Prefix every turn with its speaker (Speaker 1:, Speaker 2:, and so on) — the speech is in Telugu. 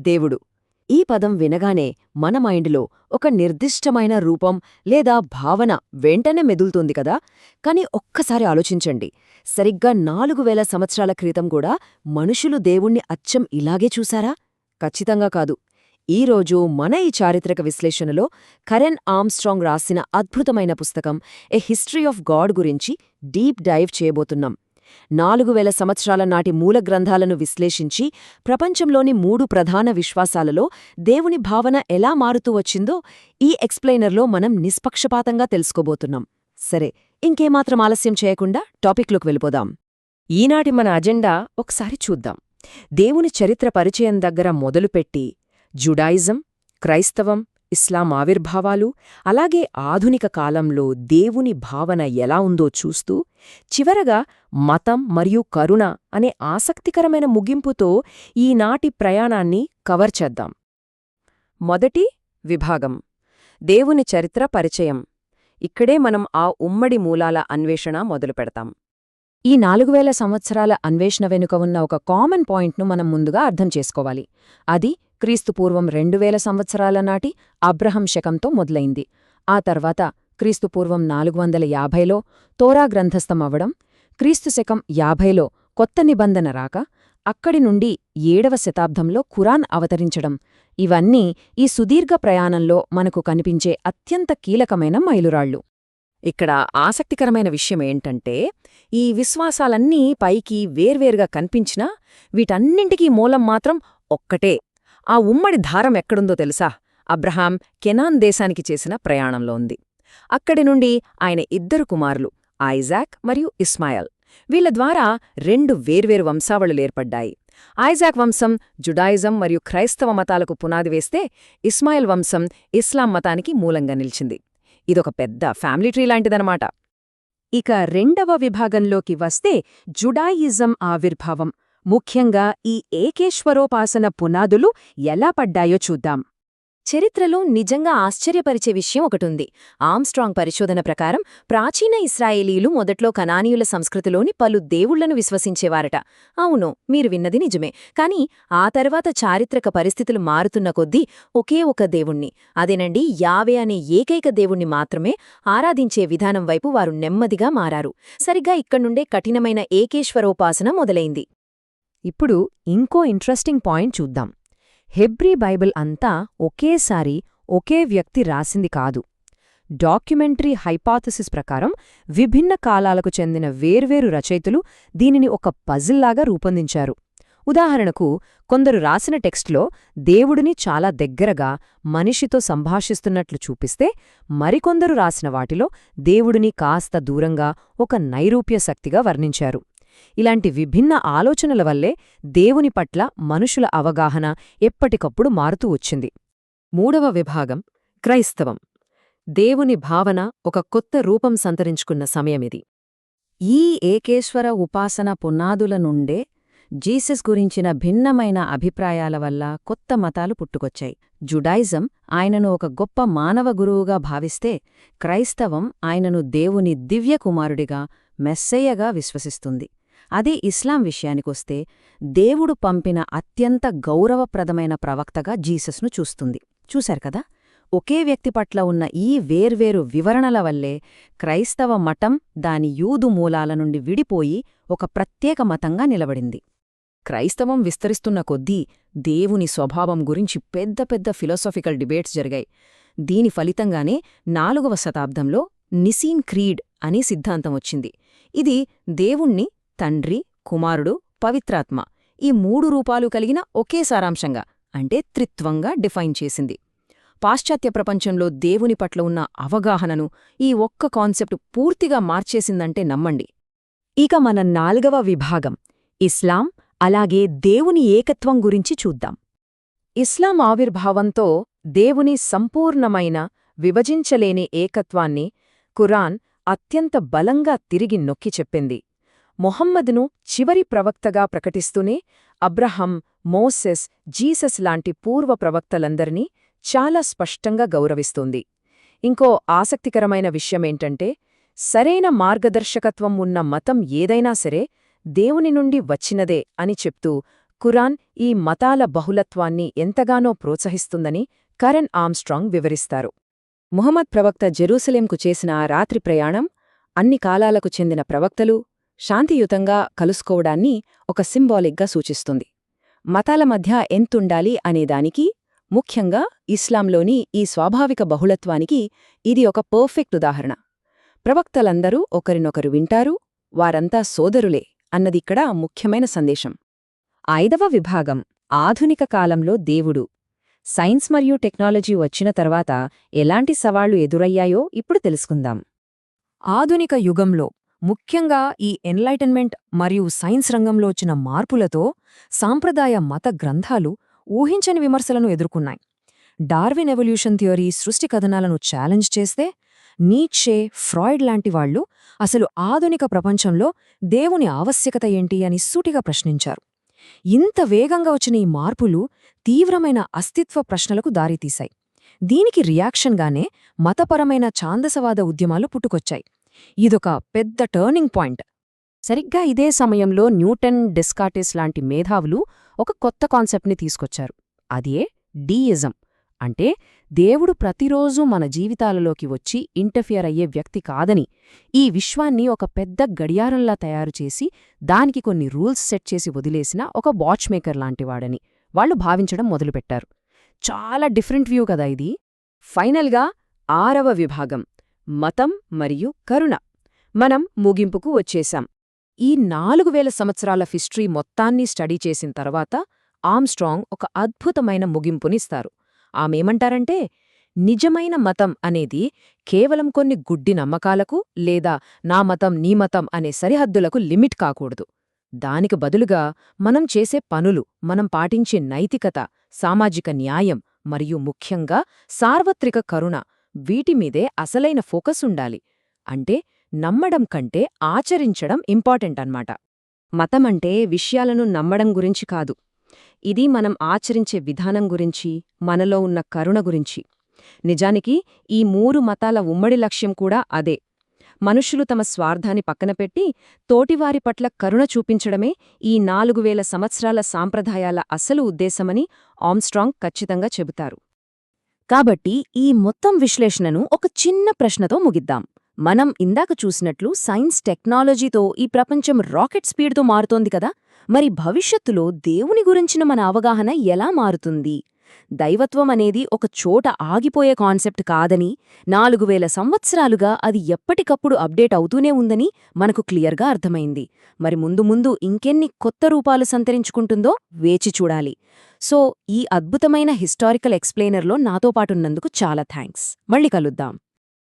Speaker 1: దేవుడు. ఈ పదం వినగానే మన మైండ్లో ఒక నిర్దిష్టమైన రూపం లేదా భావన వెంటనే మెదులుతుంది కదా. కాని ఒక్కసారి ఆలోచించండి, సరిగ్గా 4000 సంవత్సరాల క్రితం కూడా మనుషులు దేవుణ్ణి అచ్చం ఇలాగే చూశారా? ఖచ్చితంగా కాదు. ఈరోజు మన ఈ చారిత్రక విశ్లేషణలో కరెన్ ఆర్మ్స్ట్రాంగ్ రాసిన అద్భుతమైన పుస్తకం ఎ హిస్టరీ ఆఫ్ గాడ్ గురించి డీప్ డైవ్ చేయబోతున్నాం. 4000 సంవత్సరాల నాటి మూల గ్రంథాలను విశ్లేషించి ప్రపంచంలోని 3 ప్రధాన విశ్వాసాలలో దేవుని భావన ఎలా మారుతూ వచ్చిందో ఈ ఎక్స్ప్లెయినర్లో మనం నిష్పక్షపాతంగా తెలుసుకోబోతున్నాం. సరే, ఇంకేమాత్రం ఆలస్యం చేయకుండా టాపిక్లోకి వెళ్ళిపోదాం. ఈనాటి మన అజెండా ఒకసారి చూద్దాం. దేవుని చరిత్ర పరిచయం దగ్గర మొదలుపెట్టి జుడాయిజం, క్రైస్తవం, ఇస్లాం ఆవిర్భావాలు, అలాగే ఆధునిక కాలంలో దేవుని భావన ఎలా ఉందో చూస్తూ చివరగా మతం మరియు కరుణ అనే ఆసక్తికరమైన ముగింపుతో ఈనాటి ప్రయాణాన్ని కవర్ చేద్దాం. మొదటి విభాగం, దేవుని చరిత్ర పరిచయం. ఇక్కడే మనం ఆ ఉమ్మడి మూలాల అన్వేషణ మొదలుపెడతాం. ఈ 4000 సంవత్సరాల అన్వేషణ వెనుక ఉన్న ఒక కామన్ పాయింట్ను మనం ముందుగా అర్థం చేసుకోవాలి. అది క్రీస్తుపూర్వం 2000 సంవత్సరాల నాటి అబ్రహం శకంతో మొదలైంది. ఆ తర్వాత క్రీస్తుపూర్వం 450లో తోరా గ్రంథస్థమవ్వడం, క్రీస్తు శకం 50లో కొత్త నిబంధన రాక, అక్కడి నుండి 7వ శతాబ్దంలో ఖురాన్ అవతరించడం, ఇవన్నీ ఈ సుదీర్ఘ ప్రయాణంలో మనకు కనిపించే అత్యంత కీలకమైన మైలురాళ్లు. ఇక్కడ ఆసక్తికరమైన విషయమేంటంటే, ఈ విశ్వాసాలన్నీ పైకి వేర్వేరుగా కనిపించినా వీటన్నింటికీ మూలం మాత్రం ఒక్కటే. ఆ ఉమ్మడి ధారం ఎక్కడుందో తెలుసా? అబ్రహాం కెనాన్ దేశానికి చేసిన ప్రయాణంలో ఉంది. అక్కడి నుండి ఆయన 2 కుమారులు ఐజాక్ మరియు ఇస్మాయల్. వీళ్ల ద్వారా 2 వేర్వేరు వంశావళులేర్పడ్డాయి. ఐజాక్ వంశం జుడాయిజం మరియు క్రైస్తవ మతాలకు పునాది వేస్తే, ఇస్మాయిల్ వంశం ఇస్లాం మతానికి మూలంగా నిలిచింది. ఇదొక పెద్ద ఫ్యామిలీ ట్రీ లాంటిదనమాట. ఇక రెండవ విభాగంలోకి వస్తే జుడాయిజం ఆవిర్భావం, ముఖ్యంగా ఈ ఏకేశ్వరోపాసన పునాదులు ఎలా పడ్డాయో చూద్దాం. చరిత్రలో నిజంగా ఆశ్చర్యపరిచే విషయం ఒకటుంది. ఆర్మ్స్ట్రాంగ్ పరిశోధన ప్రకారం ప్రాచీన ఇస్రాయేలీలు మొదట్లో కనానీయుల సంస్కృతిలోని పలు దేవుళ్లను విశ్వసించేవారట. అవును, మీరు విన్నది నిజమే. కాని ఆ తర్వాత చారిత్రక పరిస్థితులు మారుతున్న కొద్దీ ఒకే ఒక దేవుణ్ణి, అదేనండి యావే అనే ఏకైక దేవుణ్ణి మాత్రమే ఆరాధించే విధానం వైపు వారు నెమ్మదిగా మారారు. సరిగ్గా ఇక్కడ్నుండే కఠినమైన ఏకేశ్వరోపాసన మొదలైంది. ఇప్పుడు ఇంకో ఇంట్రెస్టింగ్ పాయింట్ చూద్దాం. హెబ్రీ బైబిల్ అంతా ఒకేసారి ఒకే వ్యక్తి రాసింది కాదు. డాక్యుమెంటరీ హైపాథసిస్ ప్రకారం విభిన్న కాలాలకు చెందిన వేర్వేరు రచయితలు దీనిని ఒక పజిల్లాగా రూపొందించారు. ఉదాహరణకు, కొందరు రాసిన టెక్స్ట్లో దేవుడిని చాలా దగ్గరగా మనిషితో సంభాషిస్తున్నట్లు చూపిస్తే, మరికొందరు రాసిన వాటిలో దేవుడిని కాస్త దూరంగా ఒక నైరూప్య శక్తిగా వర్ణించారు. ఇలాంటి విభిన్న ఆలోచనల వల్లే దేవుని పట్ల మనుషుల అవగాహన ఎప్పటికప్పుడు మారుతూ వచ్చింది. మూడవ విభాగం, క్రైస్తవం. దేవుని భావన ఒక కొత్త రూపం సంతరించుకున్న సమయమిది. ఈ ఏకేశ్వర ఉపాసన పునాదుల నుండే జీసస్ గురించిన భిన్నమైన అభిప్రాయాల వల్ల కొత్త మతాలు పుట్టుకొచ్చాయి. జుడాయిజం ఆయనను ఒక గొప్ప మానవ గురువుగా భావిస్తే, క్రైస్తవం ఆయనను దేవుని దివ్యకుమారుడిగా, మెస్సయ్యగా విశ్వసిస్తుంది. అదే ఇస్లాం విషయానికొస్తే, దేవుడు పంపిన అత్యంత గౌరవప్రదమైన ప్రవక్తగా జీసస్ను చూస్తుంది. చూశారు కదా, ఒకే వ్యక్తి పట్ల ఉన్న ఈ వేర్వేరు వివరణల వల్లే క్రైస్తవ మతం దాని యూదు మూలాల నుండి విడిపోయి ఒక ప్రత్యేక మతంగా నిలబడింది. క్రైస్తవం విస్తరిస్తున్న కొద్దీ దేవుని స్వభావం గురించి పెద్ద పెద్ద ఫిలాసాఫికల్ డిబేట్స్ జరిగాయి. దీని ఫలితంగానే 4వ శతాబ్దంలో నిసీన్ క్రీడ్ అనే సిద్ధాంతం వచ్చింది. ఇది దేవుణ్ణి తండ్రి, కుమారుడు, పవిత్రాత్మ ఈ 3 రూపాలు కలిగిన ఒకే సారాంశంగా, అంటే త్రిత్వంగా డిఫైన్ చేసింది. పాశ్చాత్య ప్రపంచంలో దేవుని పట్ల ఉన్న అవగాహనను ఈ ఒక్క కాన్సెప్ట్ పూర్తిగా మార్చేసిందంటే నమ్మండి. ఇక మన 4వ విభాగం, ఇస్లాం, అలాగే దేవుని ఏకత్వం గురించి చూద్దాం. ఇస్లాం ఆవిర్భావంతో దేవుని సంపూర్ణమైన, విభజించలేని ఏకత్వాన్ని ఖురాన్ అత్యంత బలంగా తిరిగి నొక్కి చెప్పింది. మొహమ్మదును చివరి ప్రవక్తగా ప్రకటిస్తూనే అబ్రహం, మోసెస్, జీసస్ లాంటి పూర్వ ప్రవక్తలందరినీ చాలా స్పష్టంగా గౌరవిస్తోంది. ఇంకో ఆసక్తికరమైన విషయమేంటంటే, సరైన మార్గదర్శకత్వం ఉన్న మతం ఏదైనా సరే దేవుని నుండి వచ్చినదే అని చెప్తూ ఖురాన్ ఈ మతాల బహుళత్వాన్ని ఎంతగానో ప్రోత్సహిస్తుందని కరెన్ ఆర్మ్స్ట్రాంగ్ వివరిస్తారు. ముహమ్మద్ ప్రవక్త జెరూసలేంకు చేసిన ఆ రాత్రి ప్రయాణం అన్ని కాలాలకు చెందిన ప్రవక్తలు శాంతియుతంగా కలుసుకోవడాన్ని ఒక సింబాలిక్గా సూచిస్తుంది. మతాల మధ్య ఎంతుండాలి అనేదానికి, ముఖ్యంగా ఇస్లాంలోని ఈ స్వాభావిక బహుళత్వానికి ఇది ఒక పర్ఫెక్ట్ ఉదాహరణ. ప్రవక్తలందరూ ఒకరినొకరు వింటారు, వారంతా సోదరులే అన్నదిక్కడ ముఖ్యమైన సందేశం. 5వ విభాగం ఆధునిక కాలంలో దేవుడు. సైన్స్ మరియు టెక్నాలజీ వచ్చిన తర్వాత ఎలాంటి సవాళ్లు ఎదురయ్యాయో ఇప్పుడు తెలుసుకుందాం. ఆధునిక యుగంలో ముఖ్యంగా ఈ ఎన్లైటన్మెంట్ మరియు సైన్స్ రంగంలో వచ్చిన మార్పులతో సాంప్రదాయ మత గ్రంథాలు ఊహించని విమర్శలను ఎదుర్కొన్నాయి. డార్విన్ ఎవల్యూషన్ థియరీ సృష్టి కథనాలను ఛాలెంజ్ చేస్తే, నీట్షే, ఫ్రాయిడ్ లాంటి వాళ్లు అసలు ఆధునిక ప్రపంచంలో దేవుని ఆవశ్యకత ఏంటి అని సూటిగా ప్రశ్నించారు. ఇంత వేగంగా వచ్చిన ఈ మార్పులు తీవ్రమైన అస్తిత్వ ప్రశ్నలకు దారితీశాయి. దీనికి రియాక్షన్గానే మతపరమైన ఛాందసవాద ఉద్యమాలు పుట్టుకొచ్చాయి. ఇదొక పెద్ద టర్నింగ్ పాయింట్. సరిగ్గా ఇదే సమయంలో న్యూటన్, డెస్కార్టెస్ లాంటి మేధావులు ఒక కొత్త కాన్సెప్ట్ని తీసుకొచ్చారు. అదే డీయిజం. అంటే దేవుడు ప్రతిరోజూ మన జీవితాలలోకి వచ్చి ఇంటర్ఫియర్ అయ్యే వ్యక్తి కాదని, ఈ విశ్వాన్ని ఒక పెద్ద గడియారంలా తయారుచేసి దానికి కొన్ని రూల్స్ సెట్ చేసి వదిలేసిన ఒక వాచ్మేకర్ లాంటివాడని వాళ్లు భావించడం మొదలుపెట్టారు. చాలా డిఫరెంట్ వ్యూ కదా ఇది. ఫైనల్గా 6వ విభాగం మతం మరియు కరుణ. మనం ముగింపుకు వచ్చేశాం. ఈ 4000 సంవత్సరాల హిస్టరీ మొత్తాన్ని స్టడీ చేసిన తర్వాత ఆర్మ్స్ట్రాంగ్ ఒక అద్భుతమైన ముగింపునిస్తారు. ఆమెమంటారంటే, నిజమైన మతం అనేది కేవలం కొన్ని గుడ్డి నమ్మకాలకు లేదా నా మతం నీ మతం అనే సరిహద్దులకు లిమిట్ కాకూడదు. దానికి బదులుగా మనం చేసే పనులు, మనం పాటించే నైతికత, సామాజిక న్యాయం మరియు ముఖ్యంగా సార్వత్రిక కరుణ, వీటిమీదే అసలైన ఫోకస్ ఉండాలి. అంటే నమ్మడం కంటే ఆచరించడం ఇంపార్టెంట్ అన్నమాట. మతమంటే విషయాలను నమ్మడం గురించి కాదు, ఇది మనం ఆచరించే విధానం గురించి, మనలో ఉన్న కరుణ గురించి. నిజానికి ఈ 3 మతాల ఉమ్మడి లక్ష్యం కూడా అదే. మనుషులు తమ స్వార్థాన్ని పక్కనపెట్టి తోటివారి పట్ల కరుణ చూపించడమే ఈ 4000 సంవత్సరాల సాంప్రదాయాల అసలు ఉద్దేశమని ఆర్మ్స్ట్రాంగ్ ఖచ్చితంగా చెబుతారు. కాబట్టి ఈ మొత్తం విశ్లేషణను ఒక చిన్న ప్రశ్నతో ముగిద్దాం. మనం ఇందాక చూసినట్లు సైన్స్ టెక్నాలజీతో ఈ ప్రపంచం రాకెట్ స్పీడ్తో మారుతోంది కదా, మరి భవిష్యత్తులో దేవుని గురించిన మన అవగాహన ఎలా మారుతుంది? దైవత్వం అనేది ఒక చోట ఆగిపోయే కాన్సెప్ట్ కాదని, 4000 సంవత్సరాలుగా అది ఎప్పటికప్పుడు అప్డేట్ అవుతూనే ఉందని మనకు క్లియర్గా అర్థమైంది. మరి ముందు ముందు ఇంకెన్ని కొత్త రూపాలు సంతరించుకుంటుందో వేచి చూడాలి. సో ఈ అద్భుతమైన హిస్టారికల్ ఎక్స్ప్లెయినర్లో నాతో పాటున్నందుకు చాలా థ్యాంక్స్. మళ్ళీ కలుద్దాం.